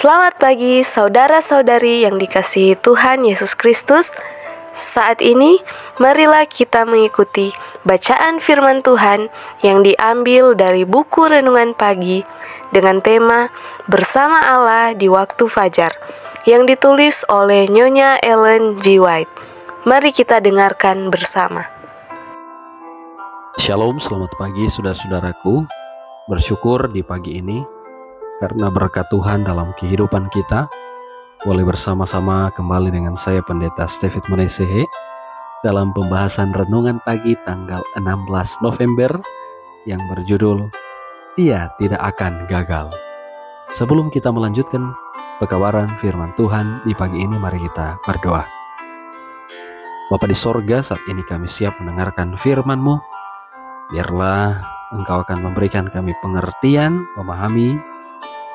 Selamat pagi saudara-saudari yang dikasihi Tuhan Yesus Kristus. Saat ini marilah kita mengikuti bacaan firman Tuhan yang diambil dari buku Renungan Pagi dengan tema Bersama Allah di Waktu Fajar yang ditulis oleh Nyonya Ellen G. White. Mari kita dengarkan bersama. Shalom, selamat pagi saudara-saudaraku. Bersyukur di pagi ini karena berkat Tuhan dalam kehidupan kita, boleh bersama-sama kembali dengan saya Pendeta Stefit Monesehe dalam pembahasan Renungan Pagi tanggal 16 November yang berjudul Dia Tidak Akan Gagal. Sebelum kita melanjutkan pekabaran firman Tuhan di pagi ini, mari kita berdoa. Bapa di sorga, saat ini kami siap mendengarkan firman-Mu. Biarlah Engkau akan memberikan kami pengertian, memahami,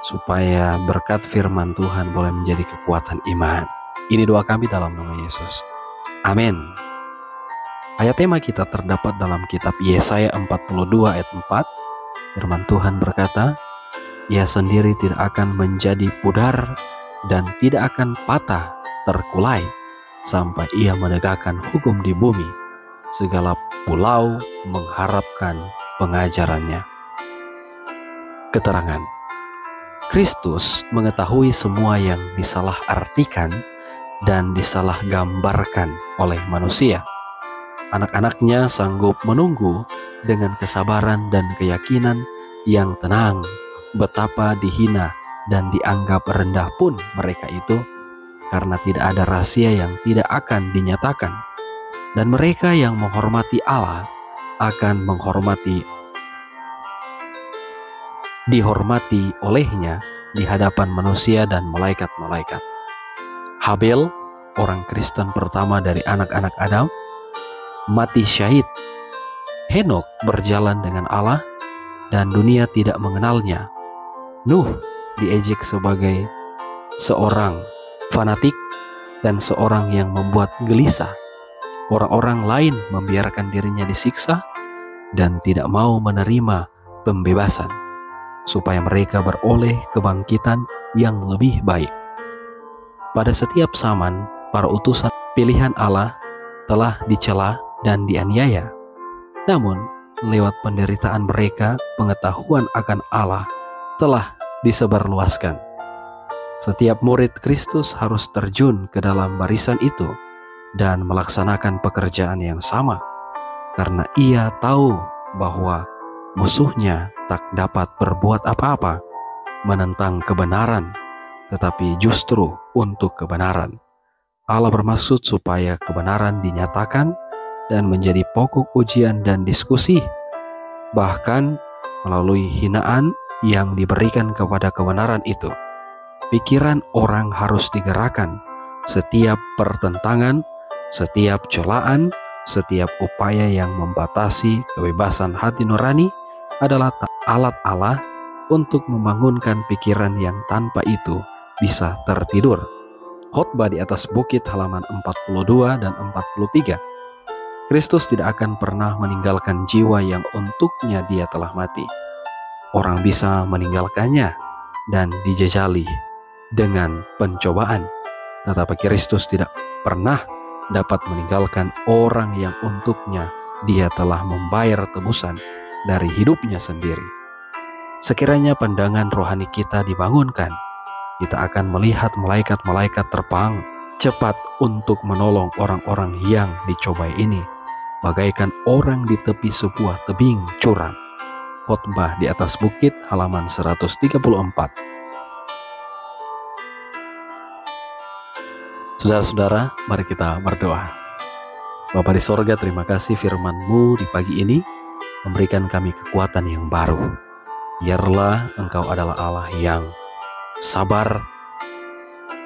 supaya berkat firman Tuhan boleh menjadi kekuatan iman. Ini doa kami dalam nama Yesus. Amin. Ayat tema kita terdapat dalam kitab Yesaya 42 ayat 4. Firman Tuhan berkata, Ia sendiri tidak akan menjadi pudar dan tidak akan patah terkulai sampai Ia menegakkan hukum di bumi. Segala pulau mengharapkan pengajarannya. Keterangan. Kristus mengetahui semua yang disalahartikan dan disalahgambarkan oleh manusia. Anak-anaknya sanggup menunggu dengan kesabaran dan keyakinan yang tenang betapa dihina dan dianggap rendah pun mereka itu, karena tidak ada rahasia yang tidak akan dinyatakan. Dan mereka yang menghormati Allah akan dihormati olehnya di hadapan manusia dan malaikat-malaikat. Habel, orang Kristen pertama dari anak-anak Adam, mati syahid. Henok berjalan dengan Allah dan dunia tidak mengenalnya. Nuh diejek sebagai seorang fanatik dan seorang yang membuat gelisah. Orang-orang lain membiarkan dirinya disiksa dan tidak mau menerima pembebasan, supaya mereka beroleh kebangkitan yang lebih baik. Pada setiap zaman, para utusan pilihan Allah telah dicela dan dianiaya. Namun, lewat penderitaan mereka, pengetahuan akan Allah telah disebarluaskan. Setiap murid Kristus harus terjun ke dalam barisan itu dan melaksanakan pekerjaan yang sama, karena ia tahu bahwa musuhnya tak dapat berbuat apa-apa menentang kebenaran, tetapi justru untuk kebenaran. Allah bermaksud supaya kebenaran dinyatakan dan menjadi pokok ujian dan diskusi, bahkan melalui hinaan yang diberikan kepada kebenaran itu. Pikiran orang harus digerakkan. Setiap pertentangan, setiap celaan, setiap upaya yang membatasi kebebasan hati nurani adalah alat Allah untuk membangunkan pikiran yang tanpa itu bisa tertidur. Khotbah di atas bukit halaman 42 dan 43. Kristus tidak akan pernah meninggalkan jiwa yang untuknya dia telah mati. Orang bisa meninggalkannya dan dijajali dengan pencobaan, tetapi Kristus tidak pernah dapat meninggalkan orang yang untuknya dia telah membayar tebusan dari hidupnya sendiri. Sekiranya pandangan rohani kita dibangunkan, kita akan melihat malaikat-malaikat terbang cepat untuk menolong orang-orang yang dicobai ini, bagaikan orang di tepi sebuah tebing curam. Khotbah di atas bukit halaman 134. Saudara-saudara, mari kita berdoa. Bapa di sorga, terima kasih firman-Mu di pagi ini memberikan kami kekuatan yang baru. Biarlah Engkau adalah Allah yang sabar,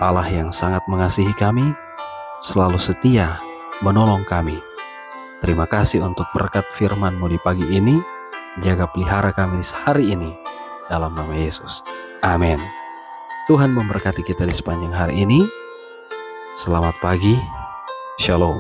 Allah yang sangat mengasihi kami, selalu setia menolong kami. Terima kasih untuk berkat firman-Mu di pagi ini. Jaga pelihara kami hari ini dalam nama Yesus. Amin. Tuhan memberkati kita di sepanjang hari ini. Selamat pagi. Shalom.